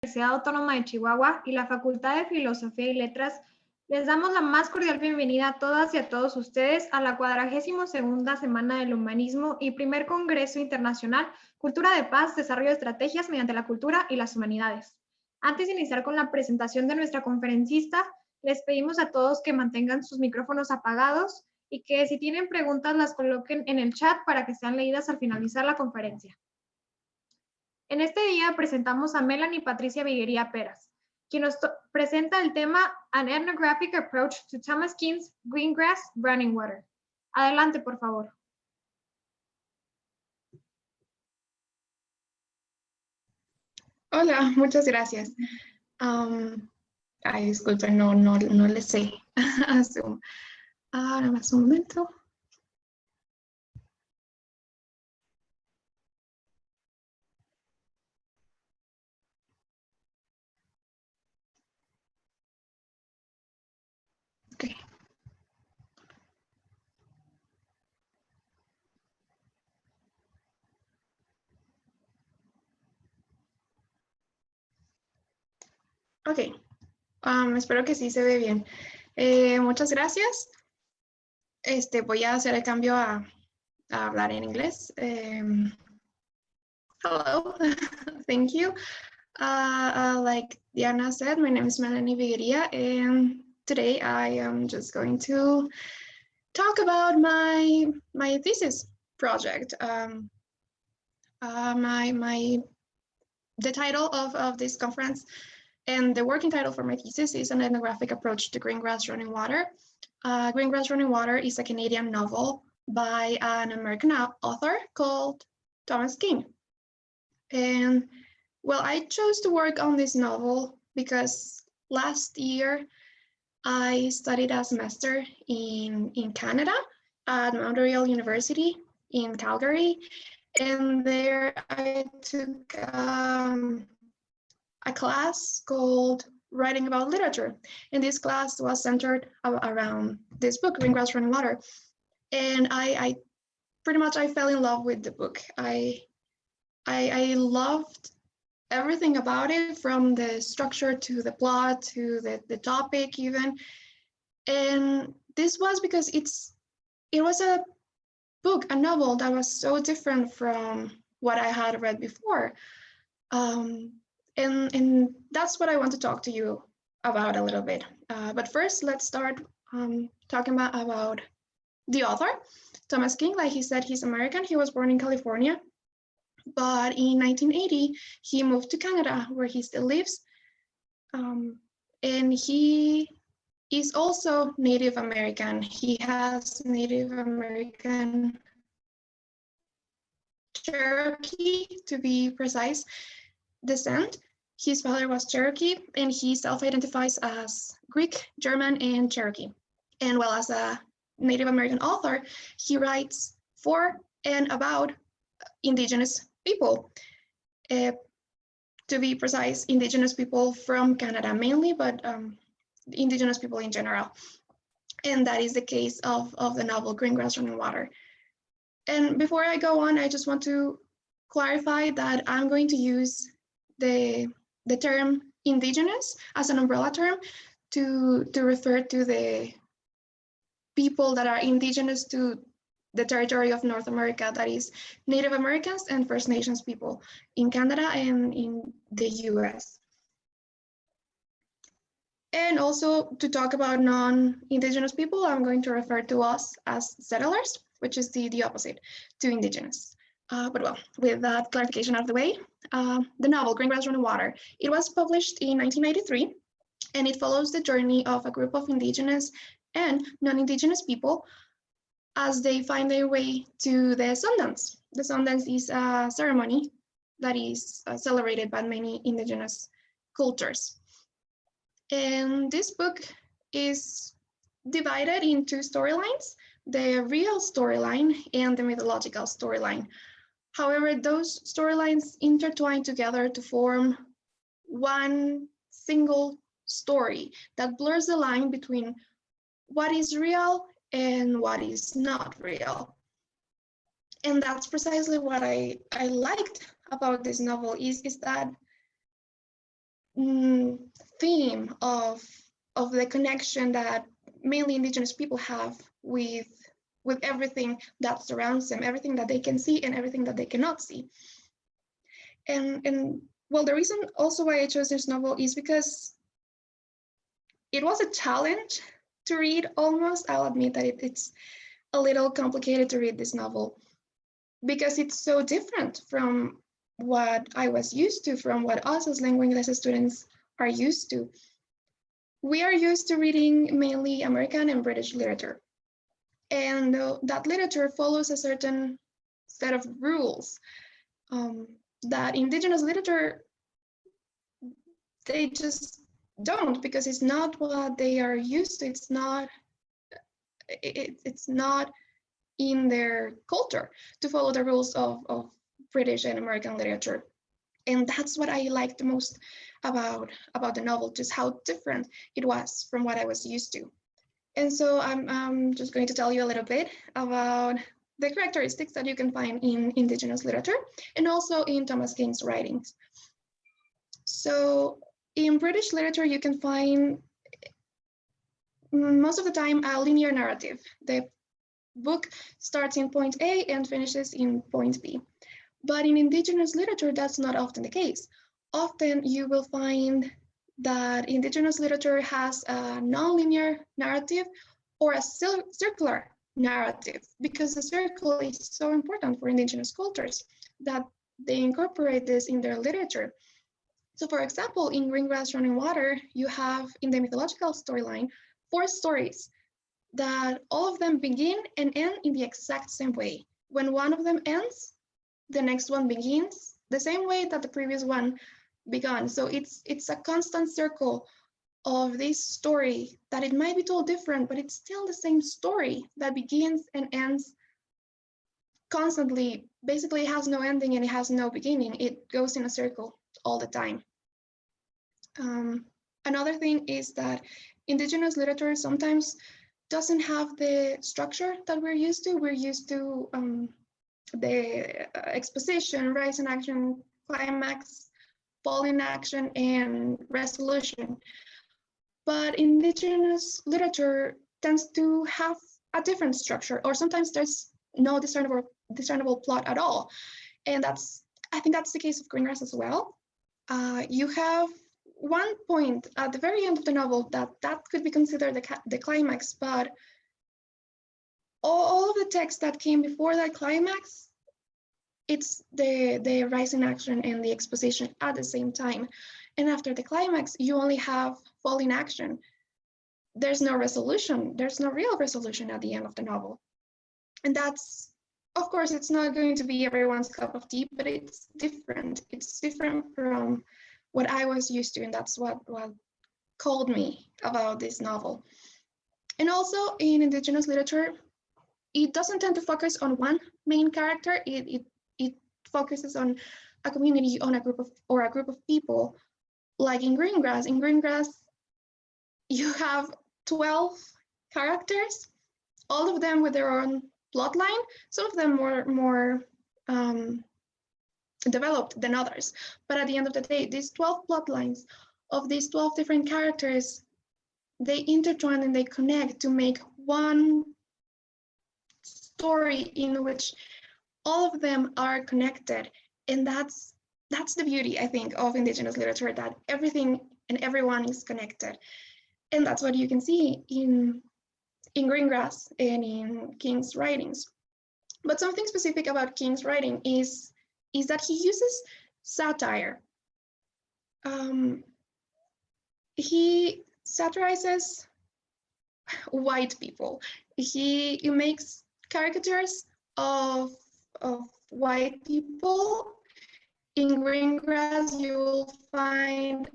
Universidad Autónoma de Chihuahua y la Facultad de Filosofía y Letras, les damos la más cordial bienvenida a todas y a todos ustedes a la 42ª Semana del Humanismo y primer Congreso Internacional Cultura de Paz, Desarrollo de Estrategias mediante la cultura y las humanidades. Antes de iniciar con la presentación de nuestra conferencista, les pedimos a todos que mantengan sus micrófonos apagados y que si tienen preguntas las coloquen en el chat para que sean leídas al finalizar la conferencia. En este día presentamos a Melanie Patricia Vigueria Perez, quien nos presenta el tema An Ethnographic Approach to Thomas King's Greengrass Running Water. Adelante, por favor. Hola, muchas gracias. Disculpen, no le sé. Ahora más un momento. Okay. Ok, espero que sí se ve bien. Muchas gracias. Voy a hacer el cambio a hablar en inglés. Hello, thank you. Like Diana said, my name is Melanie Vigueria, and today I am just going to talk about my thesis project. The title of this conference and the working title for my thesis is An Ethnographic Approach to Greengrass Running Water. Greengrass Running Water is a Canadian novel by an American author called Thomas King. And well, I chose to work on this novel because last year I studied a semester in Canada at Montreal University in Calgary. And there I took a class called Writing About Literature. And this class was centered around this book, Greengrass Running Water. And I pretty much fell in love with the book. I loved everything about it, from the structure to the plot to the topic even. And this was because it was a book, a novel that was so different from what I had read before. And that's what I want to talk to you about a little bit. But first, let's start talking about the author, Thomas King. Like he said, he's American. He was born in California, but in 1980, he moved to Canada, where he still lives. And he is also Native American. He has Native American Cherokee, to be precise, descent. His father was Cherokee, and he self-identifies as Greek, German, and Cherokee. And well, as a Native American author, he writes for and about Indigenous people. To be precise, Indigenous people from Canada mainly, but Indigenous people in general. And that is the case of the novel Greengrass Running Water. And before I go on, I just want to clarify that I'm going to use the term Indigenous as an umbrella term to refer to the people that are indigenous to the territory of North America, that is Native Americans and First Nations people in Canada and in the US. And also, to talk about non-Indigenous people, I'm going to refer to us as settlers, which is the opposite to Indigenous. But well, with that clarification out of the way, the novel Greengrass Running Water, it was published in 1993, and it follows the journey of a group of Indigenous and non-Indigenous people as they find their way to the Sundance. The Sundance is a ceremony that is celebrated by many Indigenous cultures. And this book is divided in two storylines, the real storyline and the mythological storyline. However, those storylines intertwine together to form one single story that blurs the line between what is real and what is not real. And that's precisely what I liked about this novel is that theme of the connection that mainly Indigenous people have with everything that surrounds them, everything that they can see and everything that they cannot see. And well, the reason also why I chose this novel is because it was a challenge to read almost. I'll admit that it's a little complicated to read this novel because it's so different from what I was used to, from what us as lengua inglesa students are used to. We are used to reading mainly American and British literature. And that literature follows a certain set of rules that Indigenous literature, they just don't, because it's not what they are used to. It's not in their culture to follow the rules of British and American literature. And that's what I liked the most about the novel, just how different it was from what I was used to. And so I'm just going to tell you a little bit about the characteristics that you can find in Indigenous literature and also in Thomas King's writings. So in British literature, you can find most of the time a linear narrative. The book starts in point A and finishes in point B. But in Indigenous literature, that's not often the case. Often you will find that Indigenous literature has a non-linear narrative or a circular narrative, because the circle is so important for Indigenous cultures that they incorporate this in their literature. So for example, in Greengrass Running Water, you have in the mythological storyline 4 stories that all of them begin and end in the exact same way. When one of them ends, the next one begins the same way that the previous one began. So it's a constant circle of this story that it might be told different, but it's still the same story that begins and ends constantly. Basically, it has no ending and it has no beginning. It goes in a circle all the time. Another thing is that Indigenous literature sometimes doesn't have the structure that we're used to. We're used to the exposition, rise in action, climax, fall in action, and resolution. But Indigenous literature tends to have a different structure, or sometimes there's no discernible plot at all. And I think that's the case of Greengrass as well. You have one point at the very end of the novel that could be considered the climax, but all of the text that came before that climax, it's the rise in action and the exposition at the same time. And after the climax, you only have fall in action. There's no resolution. There's no real resolution at the end of the novel. And that's, of course, it's not going to be everyone's cup of tea, but it's different. It's different from what I was used to, and that's what called me about this novel. And also in Indigenous literature, it doesn't tend to focus on one main character. It focuses on a community, on a group of people. Like in Greengrass. In Greengrass, you have 12 characters, all of them with their own plot line. Some of them more developed than others. But at the end of the day, these 12 plot lines of these 12 different characters, they intertwine and they connect to make one story in which all of them are connected. And that's the beauty, I think, of Indigenous literature, that everything and everyone is connected. And that's what you can see in Greengrass and in King's writings. But something specific about King's writing is that he uses satire. He satirizes white people. He makes caricatures of white people. In Greengrass, you will find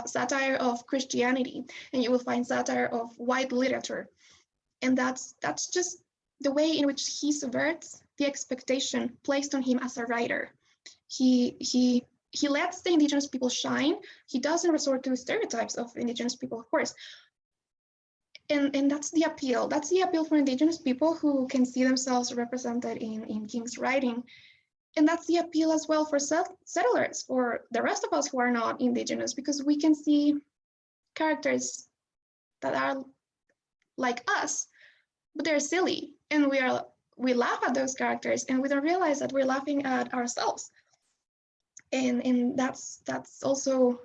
satire of Christianity, and you will find satire of white literature. And that's just the way in which he subverts the expectation placed on him as a writer. He lets the Indigenous people shine. He doesn't resort to stereotypes of Indigenous people, of course. And that's the appeal. That's the appeal for Indigenous people who can see themselves represented in King's writing. And that's the appeal as well for settlers, for the rest of us who are not indigenous, because we can see characters that are like us, but they're silly, and we laugh at those characters, and we don't realize that we're laughing at ourselves. And that's also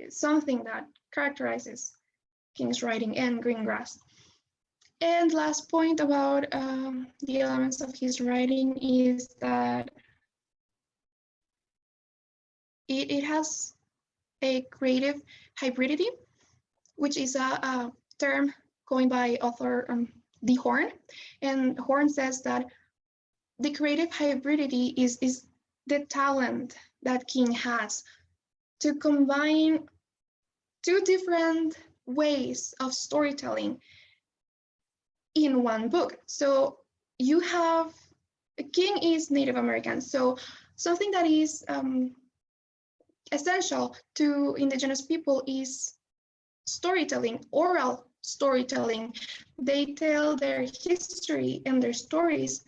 something that characterizes King's writing and Greengrass. And last point about the elements of his writing is that it has a creative hybridity, which is a term coined by author D. Horn. And Horn says that the creative hybridity is the talent that King has to combine two different ways of storytelling in one book. So you have, King is Native American, so something that is essential to indigenous people is storytelling, oral storytelling. They tell their history and their stories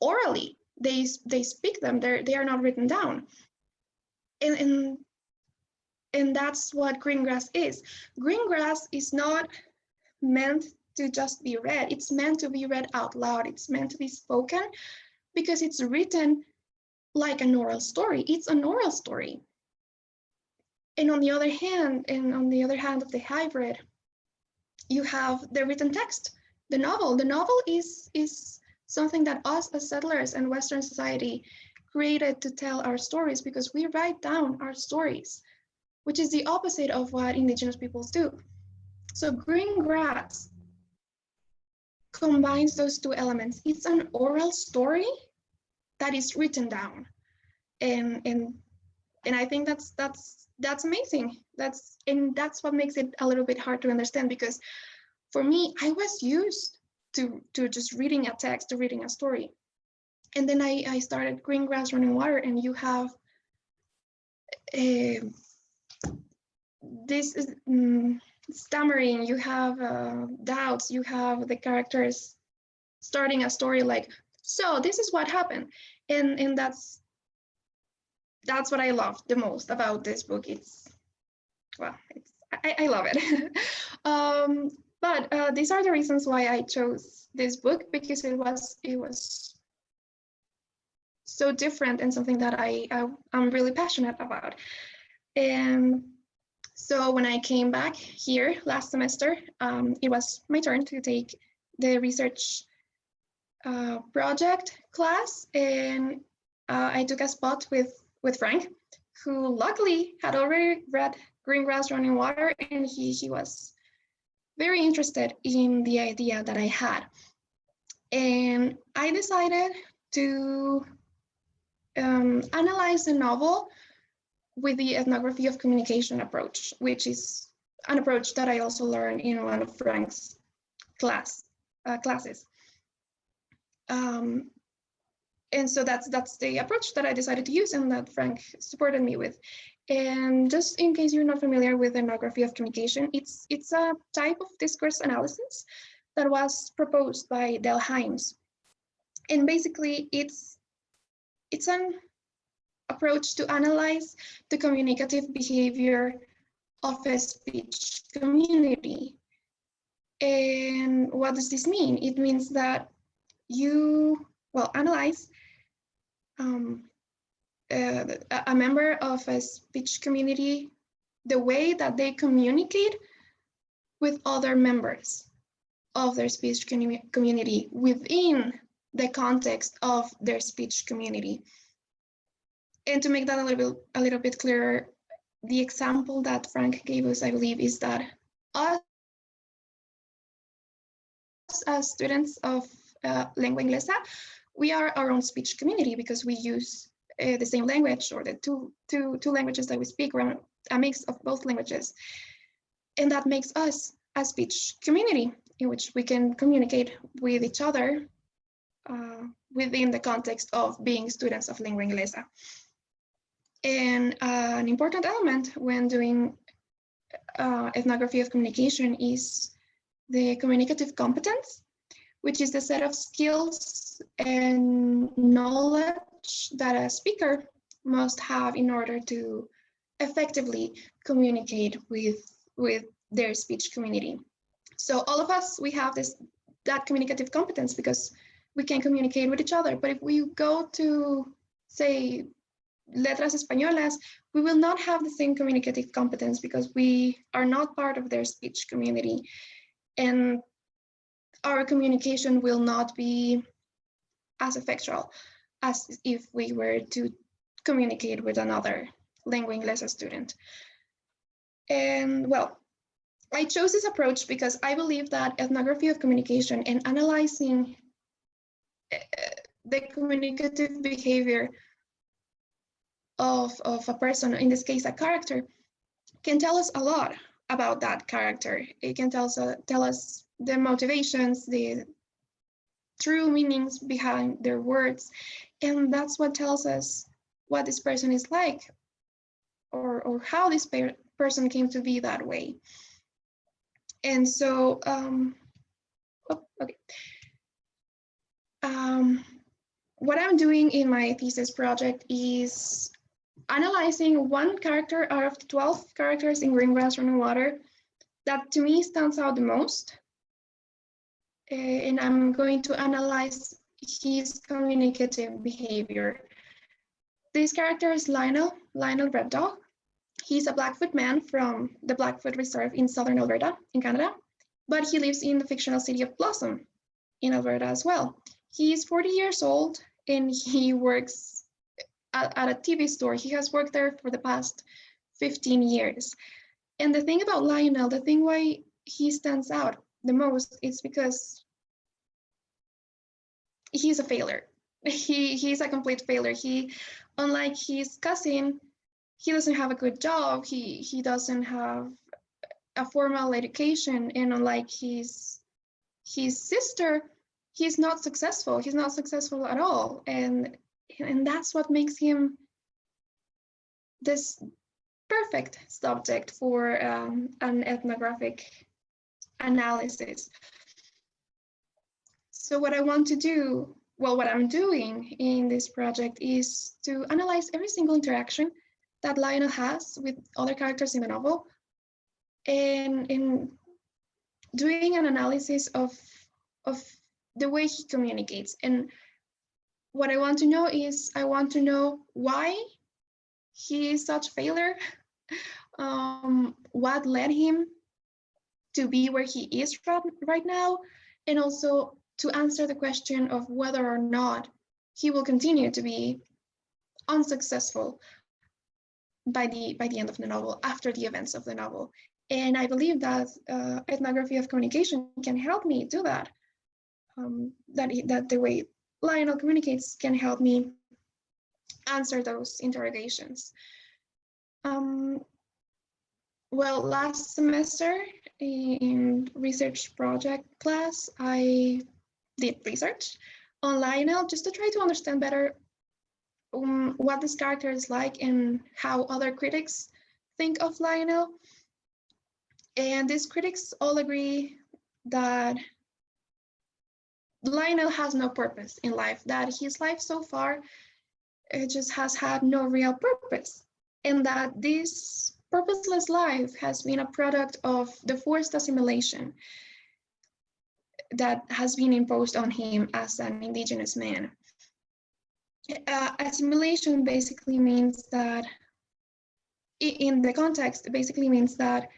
orally. They speak them. They are not written down. And that's what Greengrass is. Greengrass is not meant to just be read. It's meant to be read out loud. It's meant to be spoken because it's written like an oral story. It's an oral story. And on the other hand of the hybrid, you have the written text, the novel. The novel is something that us as settlers and Western society created to tell our stories, because we write down our stories, which is the opposite of what indigenous peoples do. So Greengrass combines those two elements. It's an oral story that is written down, and I think that's amazing. That's what makes it a little bit hard to understand, because for me, I was used to just reading a text, to reading a story, and then I started Greengrass Running Water, and you have this is stammering, you have doubts, you have the characters starting a story like, so this is what happened, and that's what I love the most about this book. I love it. But these are the reasons why I chose this book, because it was so different and something that I'm really passionate about. And so when I came back here last semester, it was my turn to take the research project class, and I took a spot with Frank, who luckily had already read Greengrass Running Water, and he was very interested in the idea that I had. And I decided to analyze the novel with the ethnography of communication approach, which is an approach that I also learned in one of Frank's classes. And so that's the approach that I decided to use and that Frank supported me with. And just in case you're not familiar with ethnography of communication, it's a type of discourse analysis that was proposed by Del Himes. And basically it's an approach to analyze the communicative behavior of a speech community. And what does this mean? It means that you analyze a member of a speech community, the way that they communicate with other members of their speech community within the context of their speech community. And to make that a little bit clearer, the example that Frank gave us, I believe, is that us as students of lengua inglesa, we are our own speech community because we use the same language, or the two languages that we speak, or a mix of both languages. And that makes us a speech community in which we can communicate with each other within the context of being students of lengua inglesa. And an important element when doing ethnography of communication is the communicative competence, which is the set of skills and knowledge that a speaker must have in order to effectively communicate with their speech community. So all of us, we have that communicative competence because we can communicate with each other. But if we go to, say, letras españolas, we will not have the same communicative competence because we are not part of their speech community. And our communication will not be as effectual as if we were to communicate with another lengua inglesa student. And well, I chose this approach because I believe that ethnography of communication and analyzing the communicative behavior of a person, in this case a character, can tell us a lot about that character. It can tell us the motivations, the true meanings behind their words, and that's what tells us what this person is like, or how this person came to be that way. And so, what I'm doing in my thesis project is analyzing one character out of the 12 characters in Green Grass Running Water that to me stands out the most. And I'm going to analyze his communicative behavior. This character is Lionel Red Dog. He's a Blackfoot man from the Blackfoot Reserve in southern Alberta in Canada, but he lives in the fictional city of Blossom in Alberta as well. He's 40 years old and he works at a TV store. He has worked there for the past 15 years. And the thing about Lionel, the thing why he stands out the most is because he's a failure. He's a complete failure. Unlike his cousin, he doesn't have a good job. He doesn't have a formal education, and unlike his sister, he's not successful. He's not successful at all, and that's what makes him this perfect subject for an ethnographic analysis. So what I want to do, well, what I'm doing in this project is to analyze every single interaction that Lionel has with other characters in the novel, and in doing an analysis of the way he communicates. And what I want to know is, I want to know why he is such a failure, what led him to be where he is right now, and also to answer the question of whether or not he will continue to be unsuccessful by the end of the novel, after the events of the novel. And I believe that ethnography of communication can help me do that. That the way Lionel communicates can help me answer those interrogations. Well, last semester in research project class, I did research on Lionel just to try to understand better what this character is like and how other critics think of Lionel. And these critics all agree that Lionel has no purpose in life, that his life so far just has had no real purpose, and that this purposeless life has been a product of the forced assimilation that has been imposed on him as an Indigenous man. Assimilation basically means that, in the context, it basically means that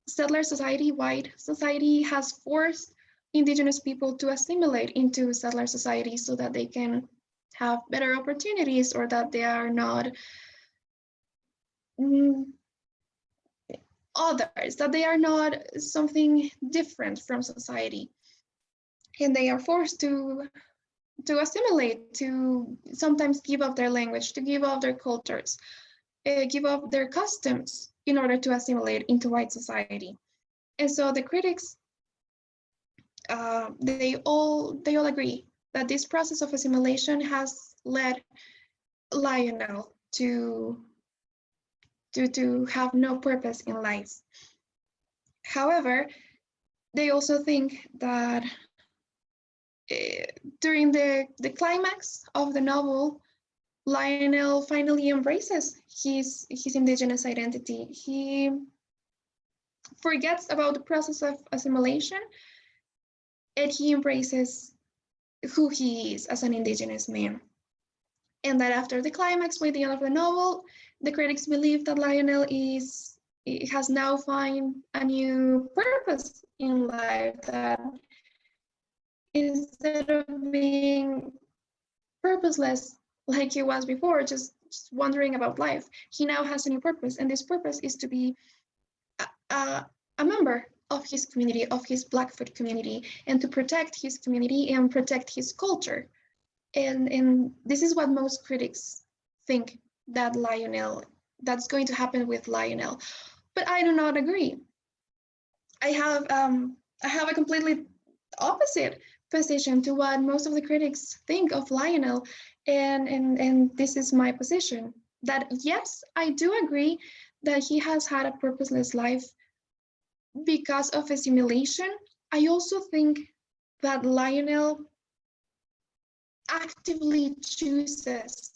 settler society, white society, has forced Indigenous people to assimilate into settler society so that they can have better opportunities, or that they are not others, that they are not something different from society. And they are forced to assimilate, to sometimes give up their language, to give up their cultures, give up their customs in order to assimilate into white society. And so the critics, they all agree that this process of assimilation has led Lionel to have no purpose in life. However, they also think that during the climax of the novel, Lionel finally embraces his indigenous identity. He forgets about the process of assimilation, and he embraces who he is as an indigenous man. And that after the climax, by the end of the novel, the critics believe that Lionel has now found a new purpose in life, that instead of being purposeless like he was before, just wondering about life, he now has a new purpose, and this purpose is to be a member of his community, of his Blackfoot community, and to protect his community and protect his culture. And this is what most critics think that's going to happen with Lionel. But I do not agree. I have a completely opposite position to what most of the critics think of Lionel, and this is my position, that yes, I do agree that he has had a purposeless life because of assimilation. I also think that Lionel actively chooses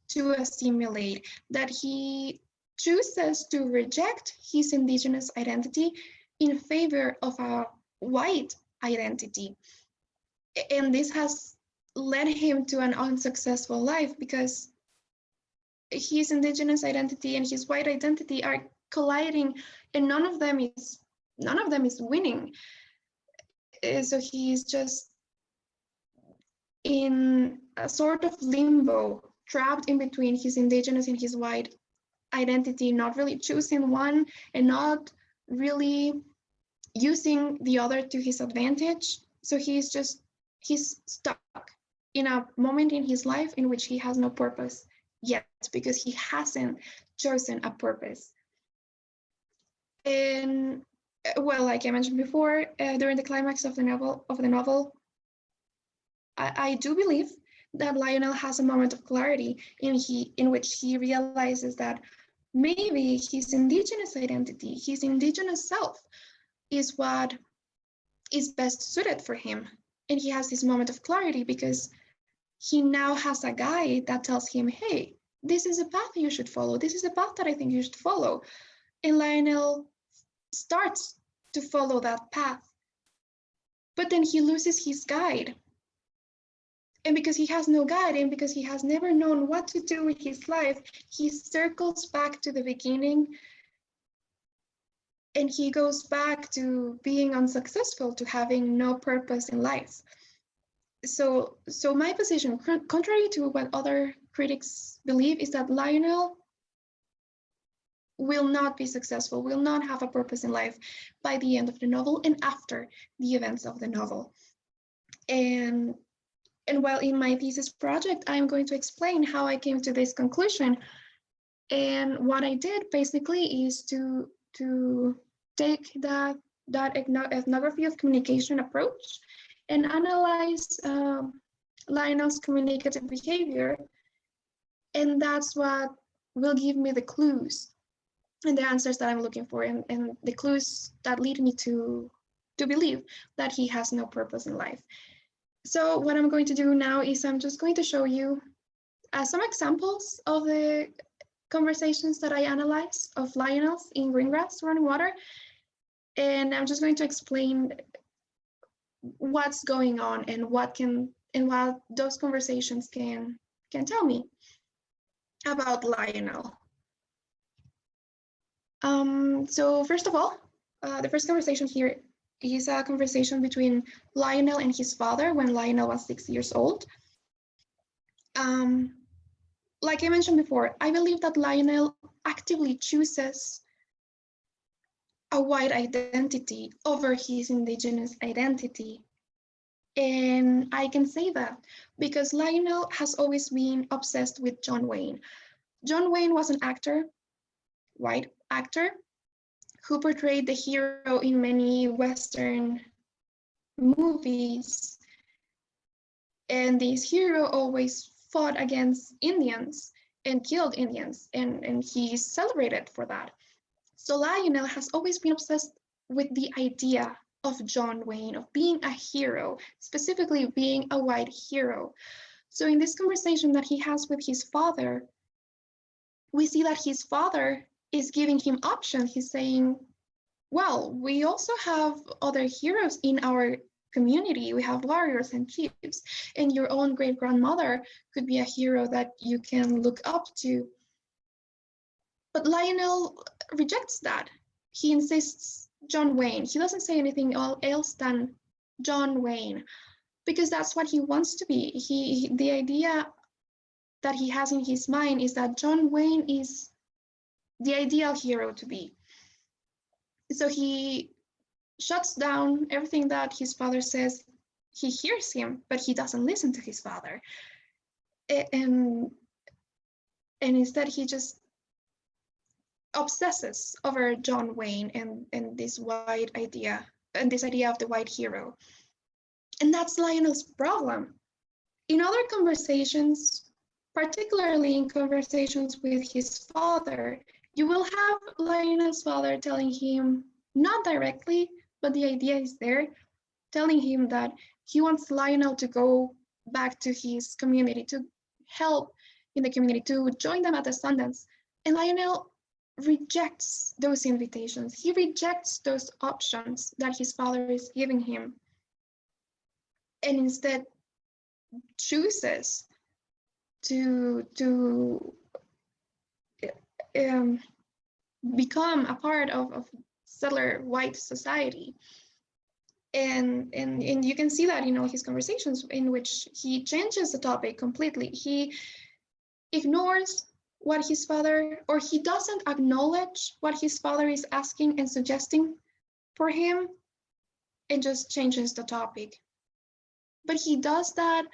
to assimilate, that he chooses to reject his indigenous identity in favor of a white identity. And this has led him to an unsuccessful life because his indigenous identity and his white identity are colliding, and none of them is winning. So he's just in a sort of limbo, trapped in between his indigenous and his white identity, not really choosing one and not really using the other to his advantage. So he's stuck in a moment in his life in which he has no purpose yet, because he hasn't chosen a purpose. And well, like I mentioned before, during the climax of the novel, I do believe that Lionel has a moment of clarity in which he realizes that maybe his indigenous identity, his indigenous self, is what is best suited for him. And he has this moment of clarity because he now has a guide that tells him, hey, this is a path you should follow. This is a path that I think you should follow. And Lionel starts to follow that path. But then he loses his guide. And because he has no guide, and because he has never known what to do with his life, he circles back to the beginning, and he goes back to being unsuccessful, to having no purpose in life. So my position, contrary to what other critics believe, is that Lionel will not be successful, will not have a purpose in life by the end of the novel and after the events of the novel. And while in my thesis project, I'm going to explain how I came to this conclusion. And what I did basically is to take that ethnography of communication approach and analyze Lionel's communicative behavior. And that's what will give me the clues and the answers that I'm looking for, and the clues that lead me to believe that he has no purpose in life. So what I'm going to do now is I'm just going to show you some examples of the conversations that I analyzed of Lionel's in Greengrass Running Water. And I'm just going to explain what's going on and what those conversations can tell me about Lionel. So first of all, the first conversation here is a conversation between Lionel and his father when Lionel was 6 years old. Like I mentioned before, I believe that Lionel actively chooses a white identity over his indigenous identity. And I can say that because Lionel has always been obsessed with John Wayne. John Wayne was an actor, white actor, who portrayed the hero in many Western movies. And this hero always fought against Indians and killed Indians, and he's celebrated for that. So Lionel has always been obsessed with the idea of John Wayne, of being a hero, specifically being a white hero. So in this conversation that he has with his father, we see that his father is giving him options. He's saying, well, we also have other heroes in our community. We have warriors and chiefs, and your own great-grandmother could be a hero that you can look up to. But Lionel rejects that. He insists John Wayne. He doesn't say anything else than John Wayne, because that's what he wants to be. The idea that he has in his mind is that John Wayne is the ideal hero to be. So he shuts down everything that his father says. He hears him, but he doesn't listen to his father. And instead he just obsesses over John Wayne and this white idea, and this idea of the white hero. And that's Lionel's problem. In other conversations, particularly in conversations with his father, you will have Lionel's father telling him, not directly, but the idea is there, telling him that he wants Lionel to go back to his community, to help in the community, to join them at the Sundance. And Lionel rejects those invitations. He rejects those options that his father is giving him, and instead chooses to become a part of settler white society. And you can see that in all his conversations, in which he changes the topic completely. He ignores what his father, or he doesn't acknowledge what his father is asking and suggesting for him, and just changes the topic. But he does that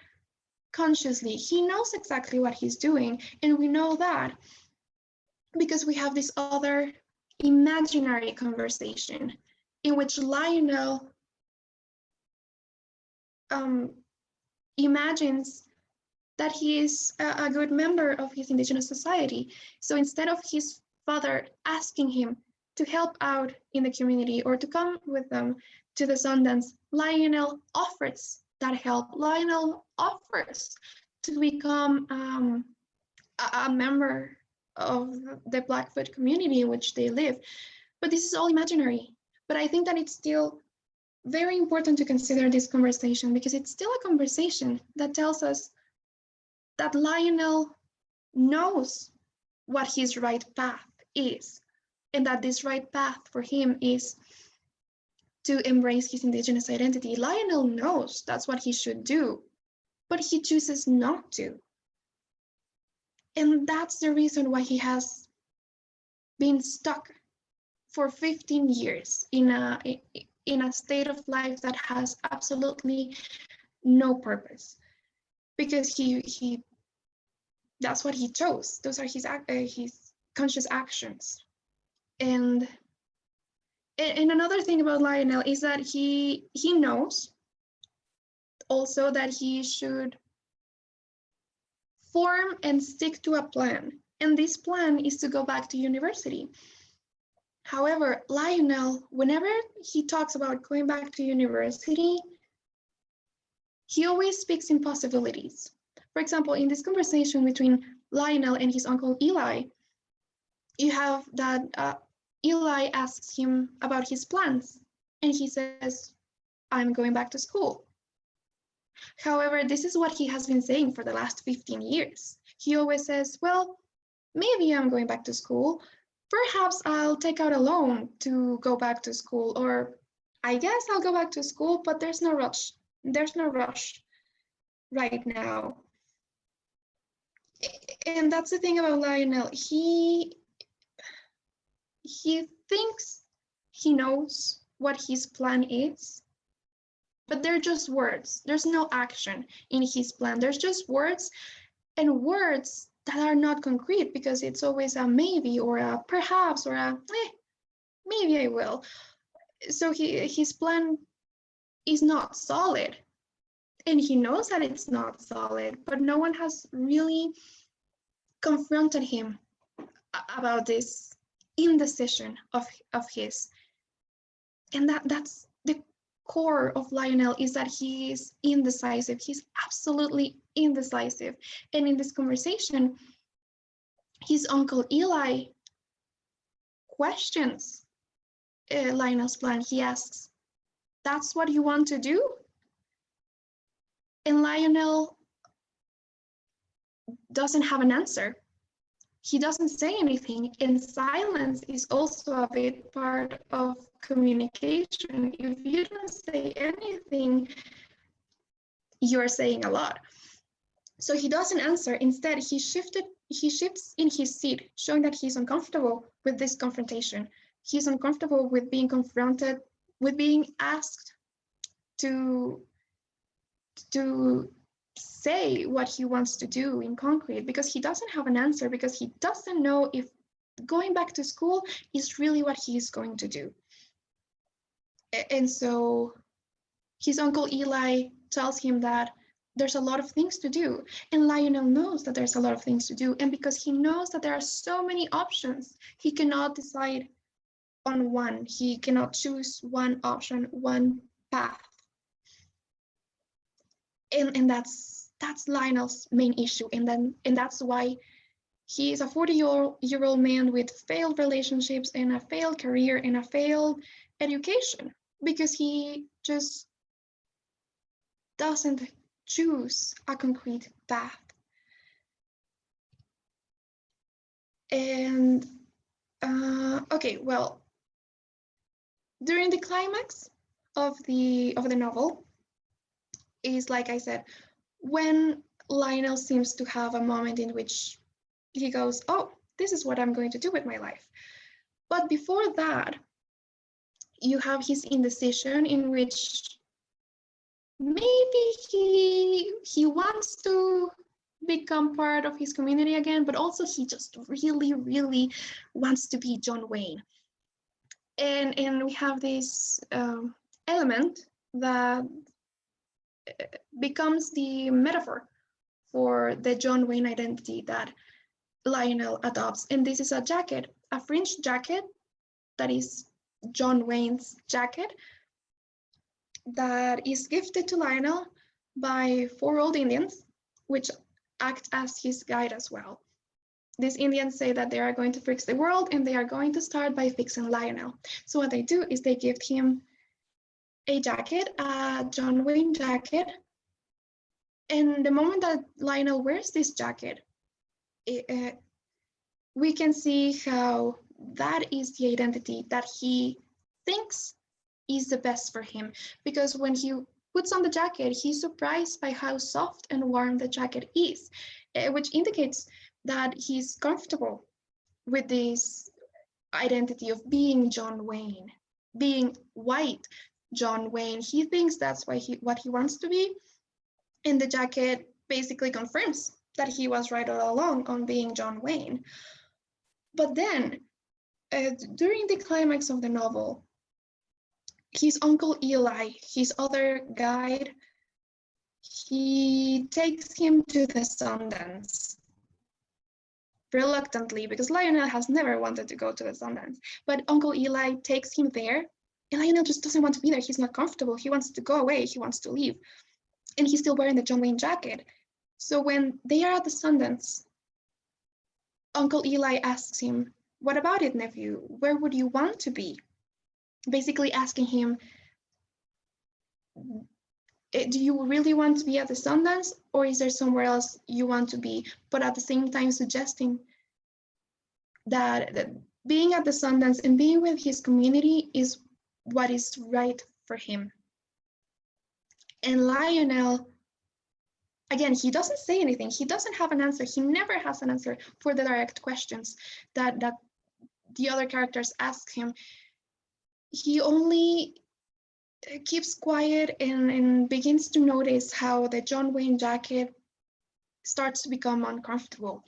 consciously. He knows exactly what he's doing, and we know that because we have this other imaginary conversation in which Lionel imagines that he is a good member of his indigenous society. So instead of his father asking him to help out in the community or to come with them to the Sundance, Lionel offers that help. Lionel offers to become a member of the Blackfoot community in which they live. But this is all imaginary. But I think that it's still very important to consider this conversation, because it's still a conversation that tells us that Lionel knows what his right path is, and that this right path for him is to embrace his indigenous identity. Lionel knows that's what he should do, but he chooses not to. And that's the reason why he has been stuck for 15 years in a state of life that has absolutely no purpose, because he that's what he chose. Those are his conscious actions. And another thing about Lionel is that he knows also that he should form and stick to a plan. And this plan is to go back to university. However, Lionel, whenever he talks about going back to university, he always speaks in possibilities. For example, in this conversation between Lionel and his uncle Eli, you have that Eli asks him about his plans, and he says, I'm going back to school. However, this is what he has been saying for the last 15 years. He always says, well, maybe I'm going back to school. Perhaps I'll take out a loan to go back to school, or I guess I'll go back to school, but there's no rush. There's no rush right now. And that's the thing about Lionel. He thinks he knows what his plan is, but they're just words. There's no action in his plan. There's just words, and words that are not concrete, because it's always a maybe or a perhaps or a maybe I will. So his plan is not solid, and he knows that it's not solid, but no one has really confronted him about this indecision of his. And that's core of Lionel is that he is indecisive. He's absolutely indecisive. And in this conversation, his uncle Eli questions Lionel's plan. He asks, "That's what you want to do?" And Lionel doesn't have an answer. He doesn't say anything, and silence is also a big part of communication. If you don't say anything, you're saying a lot. So he doesn't answer. Instead, he shifts in his seat, showing that he's uncomfortable with this confrontation. He's uncomfortable with being confronted, with being asked to say what he wants to do in concrete, because he doesn't have an answer, because he doesn't know if going back to school is really what he's going to do. And so his uncle Eli tells him that there's a lot of things to do, and Lionel knows that there's a lot of things to do, and because he knows that there are so many options, he cannot decide on one. He cannot choose one option, one path. And that's Lionel's main issue, and that's why he is a 40-year-old man with failed relationships and a failed career and a failed education, because he just doesn't choose a concrete path. And okay, well, during the climax of the novel is, like I said, when Lionel seems to have a moment in which he goes, "Oh, this is what I'm going to do with my life." But before that, you have his indecision, in which maybe he wants to become part of his community again, but also he just really, really wants to be John Wayne. And we have this element that becomes the metaphor for the John Wayne identity that Lionel adopts. And this is a jacket, a fringe jacket that is John Wayne's jacket, that is gifted to Lionel by 4 old Indians, which act as his guide as well. These Indians say that they are going to fix the world, and they are going to start by fixing Lionel. So what they do is they gift him a jacket, a John Wayne jacket. And the moment that Lionel wears this jacket, we can see how that is the identity that he thinks is the best for him. Because when he puts on the jacket, he's surprised by how soft and warm the jacket is, which indicates that he's comfortable with this identity of being John Wayne, being white John Wayne. He thinks that's what he wants to be, and the jacket basically confirms that he was right all along on being John Wayne. But then, during the climax of the novel, his uncle Eli, his other guide, he takes him to the Sundance. Reluctantly, because Lionel has never wanted to go to the Sundance. But Uncle Eli takes him there, and Lionel just doesn't want to be there. He's not comfortable. He wants to go away. He wants to leave. And he's still wearing the John Wayne jacket. So when they are at the Sundance, Uncle Eli asks him, "What about it, nephew? Where would you want to be?" Basically asking him, do you really want to be at the Sundance, or is there somewhere else you want to be? But at the same time suggesting that being at the Sundance and being with his community is what is right for him. And Lionel, again, he doesn't say anything. He doesn't have an answer. He never has an answer for the direct questions that the other characters ask him. He only keeps quiet and begins to notice how the John Wayne jacket starts to become uncomfortable.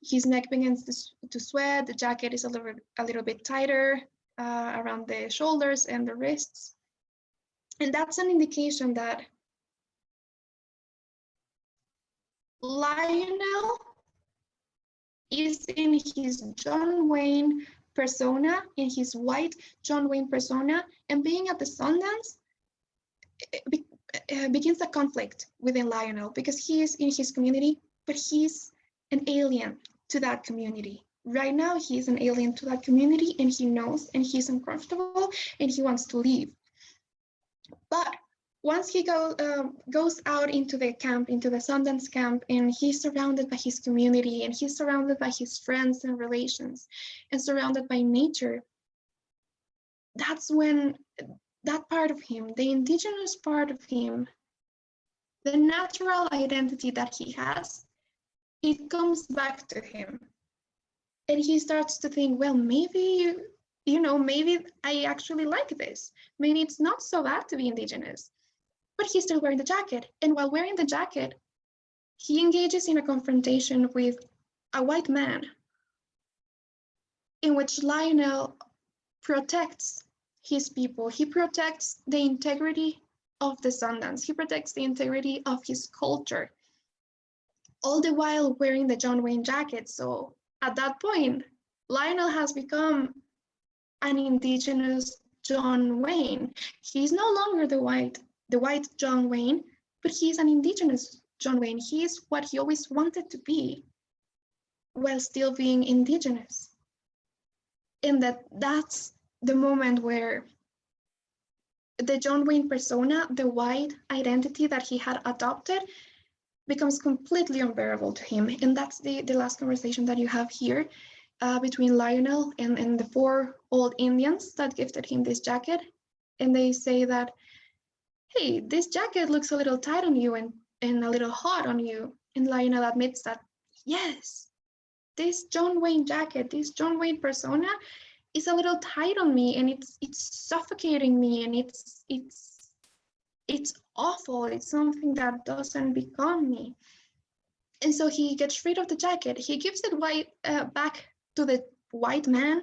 His neck begins to sweat. The jacket is a little bit tighter around the shoulders and the wrists. And that's an indication that Lionel is in his John Wayne persona, in his white John Wayne persona, and being at the Sundance begins a conflict within Lionel because he is in his community, but he's an alien to that community. Right now, he's an alien to that community, and he knows, and he's uncomfortable, and he wants to leave. But once he goes out into the camp, into the Sundance camp, and he's surrounded by his community, and he's surrounded by his friends and relations, and surrounded by nature, that's when that part of him, the indigenous part of him, the natural identity that he has, it comes back to him. And he starts to think, well, maybe, maybe I actually like this. Maybe it's not so bad to be indigenous. But he's still wearing the jacket. And while wearing the jacket, he engages in a confrontation with a white man in which Lionel protects his people. He protects the integrity of the Sundance. He protects the integrity of his culture, all the while wearing the John Wayne jacket. So at that point, Lionel has become an indigenous John Wayne. He's no longer the white John Wayne, but he's an indigenous John Wayne. He is what he always wanted to be while still being indigenous. And that's the moment where the John Wayne persona, the white identity that he had adopted, becomes completely unbearable to him. And that's the last conversation that you have here between Lionel and the 4 old Indians that gifted him this jacket. And they say that, hey, this jacket looks a little tight on you and a little hot on you. And Lionel admits that, yes, this John Wayne jacket, this John Wayne persona is a little tight on me, and it's suffocating me, and it's awful. It's something that doesn't become me. And so he gets rid of the jacket. He gives it back to the white man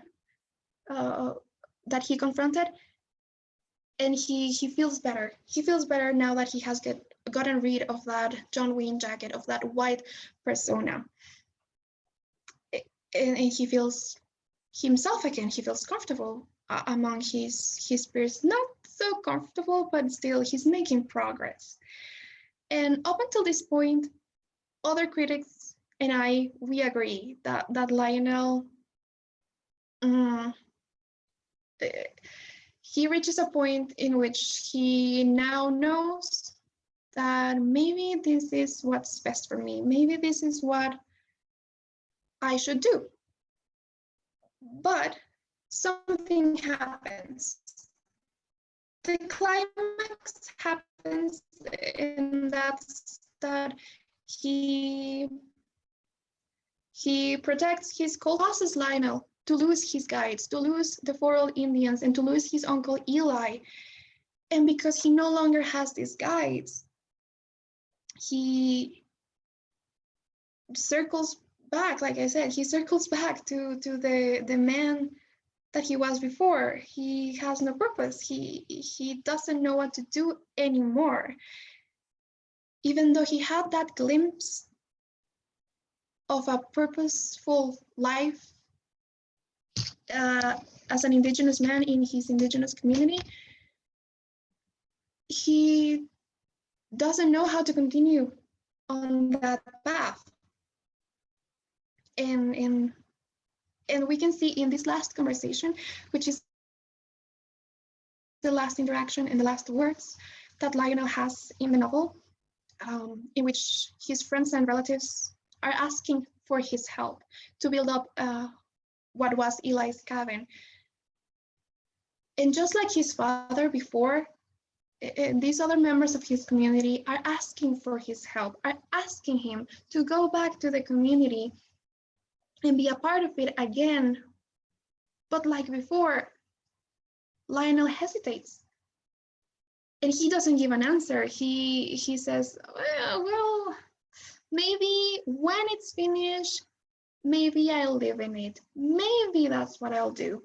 that he confronted, and he feels better. He feels better now that he has gotten rid of that John Wayne jacket, of that white persona. And he feels himself again. He feels comfortable among his peers. Not so comfortable, but still he's making progress. And up until this point, other critics and we agree that Lionel, he reaches a point in which he now knows that maybe this is what's best for me. Maybe this is what I should do. But something happens. The climax happens, and that's that he protects his culture, causes Lionel to lose his guides, to lose the 4 old Indians, and to lose his uncle Eli. And because he no longer has these guides, he circles back, like I said, he circles back to the man that he was before. He has no purpose. He doesn't know what to do anymore. Even though he had that glimpse of a purposeful life as an indigenous man in his indigenous community, he doesn't know how to continue on that path. And we can see in this last conversation, which is the last interaction and the last words that Lionel has in the novel, in which his friends and relatives are asking for his help to build up what was Eli's cabin. And just like his father before, these other members of his community are asking for his help, are asking him to go back to the community and be a part of it again. But like before, Lionel hesitates. And he doesn't give an answer. He says, well, maybe when it's finished, maybe I'll live in it. Maybe that's what I'll do.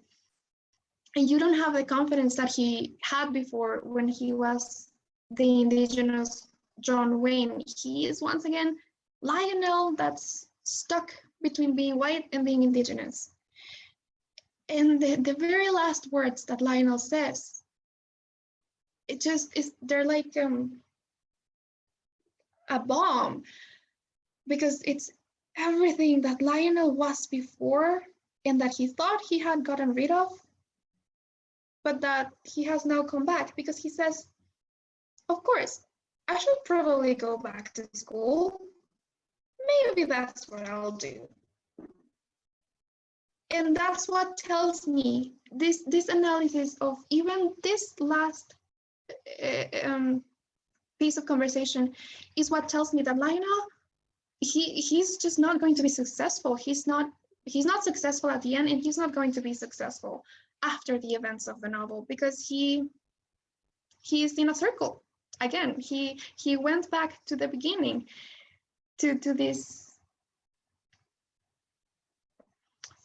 And you don't have the confidence that he had before when he was the indigenous John Wayne. He is once again Lionel that's stuck between being white and being indigenous. And the very last words that Lionel says it just is, they're like a bomb, because it's everything that Lionel was before and that he thought he had gotten rid of, but that he has now come back, because he says, of course, I should probably go back to school. Maybe that's what I'll do. And that's what tells me, this analysis of even this last piece of conversation is what tells me that Lionel, he's just not going to be successful. He's not successful at the end, and he's not going to be successful after the events of the novel, because he is in a circle again. He went back to the beginning, to this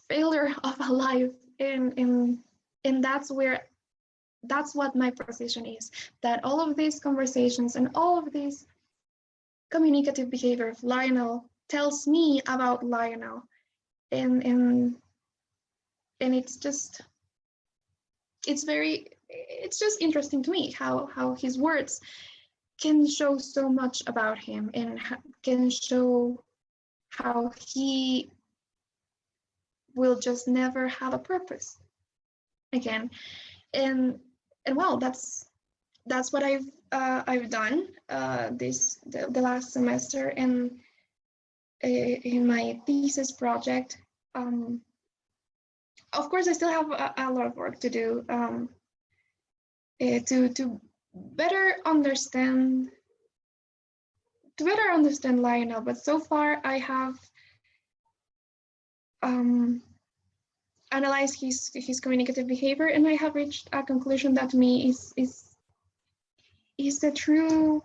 failure of a life, and that's what my position is, that all of these conversations and all of this communicative behavior of Lionel tells me about Lionel, and it's just interesting to me how his words can show so much about him, and can show how he will just never have a purpose again. And well, that's what I've done the last semester, and in my thesis project. Of course, I still have a lot of work to do to better understand Lionel, but so far I have analyzed his communicative behavior, and I have reached a conclusion that to me is the true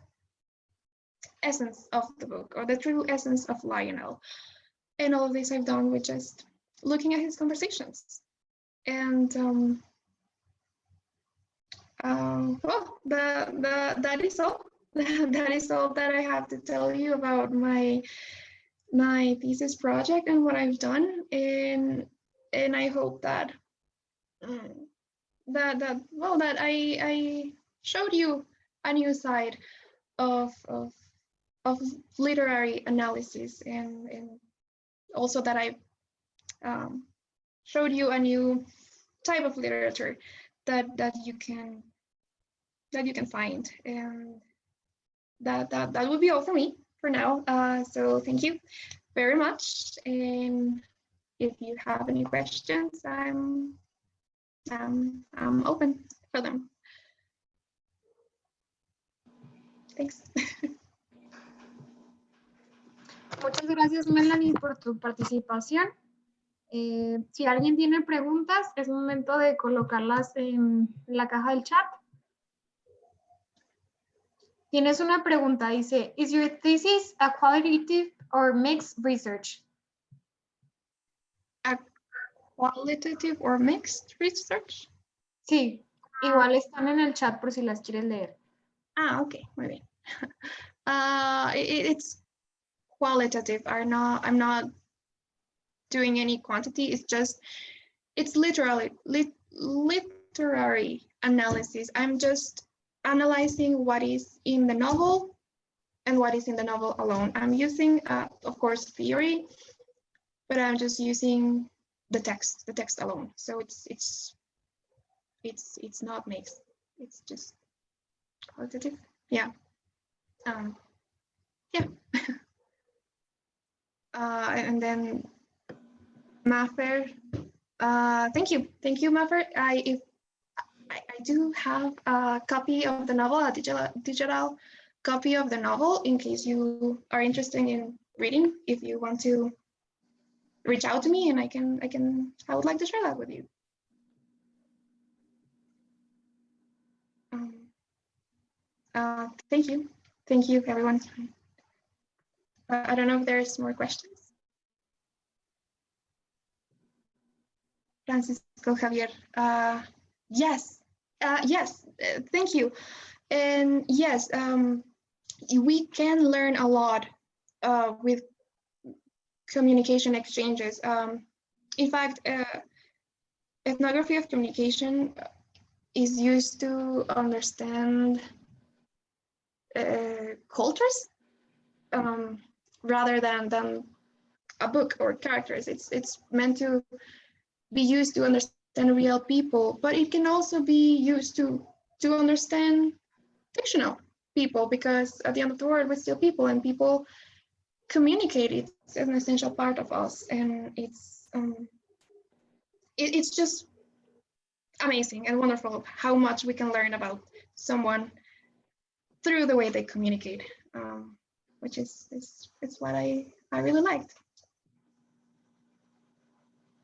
essence of the book, or the true essence of Lionel. And all of this I've done with just looking at his conversations. And well, that is all. That is all that I have to tell you about my thesis project and what I've done. And I hope that that I showed you a new side of literary analysis, and also that I showed you a new type of literature that you can find. And that would be all for me for now. So thank you very much, and if you have any questions, I'm open for them. Thanks. Muchas gracias, Melanie, por tu participación. Si alguien tiene preguntas, es momento de colocarlas en la caja del chat. Tienes una pregunta, dice, ¿Is your thesis a qualitative or mixed research? A qualitative or mixed research? Sí, igual están en el chat por si las quieres leer. Ah, okay, muy bien. It's qualitative. I'm not doing any quantity. It's literally literary analysis. I'm just analyzing what is in the novel and what is in the novel alone. I'm using, of course, theory, but I'm just using the text alone. So it's not mixed. It's just qualitative. Yeah. Yeah. And then Maffer, thank you, Maffer. I do have a copy of the novel, a digital copy of the novel, in case you are interested in reading. If you want to reach out to me, and I would like to share that with you. Thank you, everyone. I don't know if there's more questions. Francisco Javier, yes, thank you. And yes, we can learn a lot with communication exchanges. In fact, ethnography of communication is used to understand cultures rather than a book or characters. It's meant to be used to understand real people, but it can also be used to understand fictional people, because at the end of the world, we're still people, and people communicate. It's an essential part of us, and it's just amazing and wonderful how much we can learn about someone through the way they communicate, which is what I really liked.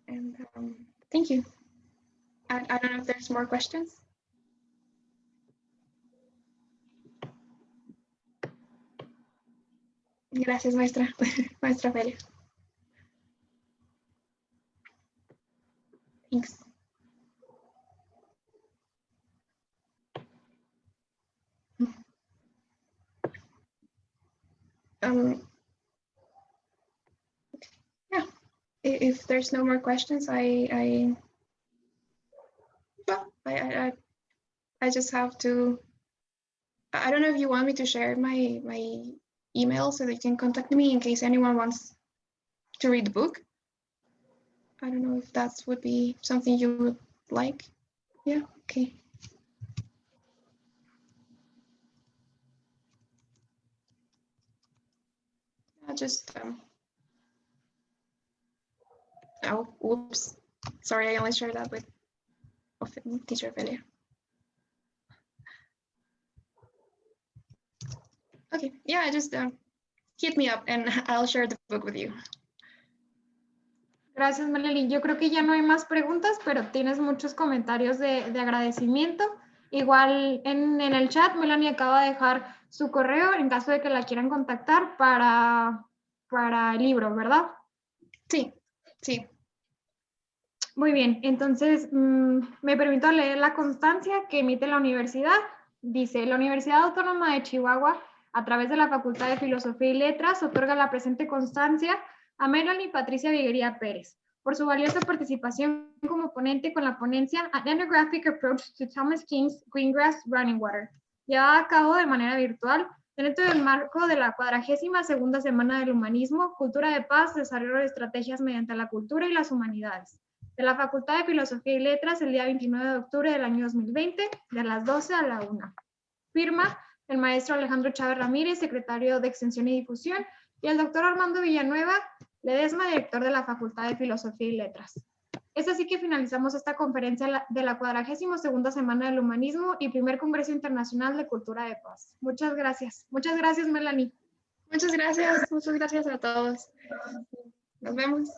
And thank you. I don't know if there's more questions. Gracias, maestra. Maestra Felia. Thanks. Yeah, if there's no more questions, I just have to, I don't know if you want me to share my email so they can contact me in case anyone wants to read the book. I don't know if that would be something you would like. Yeah, okay. I just, oh, oops. Sorry, I only shared that with teacher Ophelia. Okay, yeah, just hit me up and I'll share the book with you. Gracias, Melanie. Yo creo que ya no hay más preguntas, pero tienes muchos comentarios de agradecimiento. Igual en el chat, Melanie acaba de dejar su correo en caso de que la quieran contactar para el libro, ¿verdad? Sí, sí. Muy bien, entonces me permito leer la constancia que emite la universidad. Dice, la Universidad Autónoma de Chihuahua, a través de la Facultad de Filosofía y Letras, otorga la presente constancia a Melanie Patricia Vigueria Perez por su valiosa participación como ponente con la ponencia An Ethnographic Approach to Thomas King's Greengrass Running Water, llevada a cabo de manera virtual dentro del marco de la 42ª Semana del Humanismo, Cultura de Paz, Desarrollo de Estrategias mediante la cultura y las humanidades, de la Facultad de Filosofía y Letras el día 29 de octubre del año 2020, de las 12 a la 1. Firma el maestro Alejandro Chávez Ramírez, secretario de Extensión y Difusión, y el doctor Armando Villanueva Ledesma, director de la Facultad de Filosofía y Letras. Es así que finalizamos esta conferencia de la 42ª Semana del Humanismo y primer Congreso Internacional de Cultura de Paz. Muchas gracias. Muchas gracias, Melanie. Muchas gracias a todos. Nos vemos.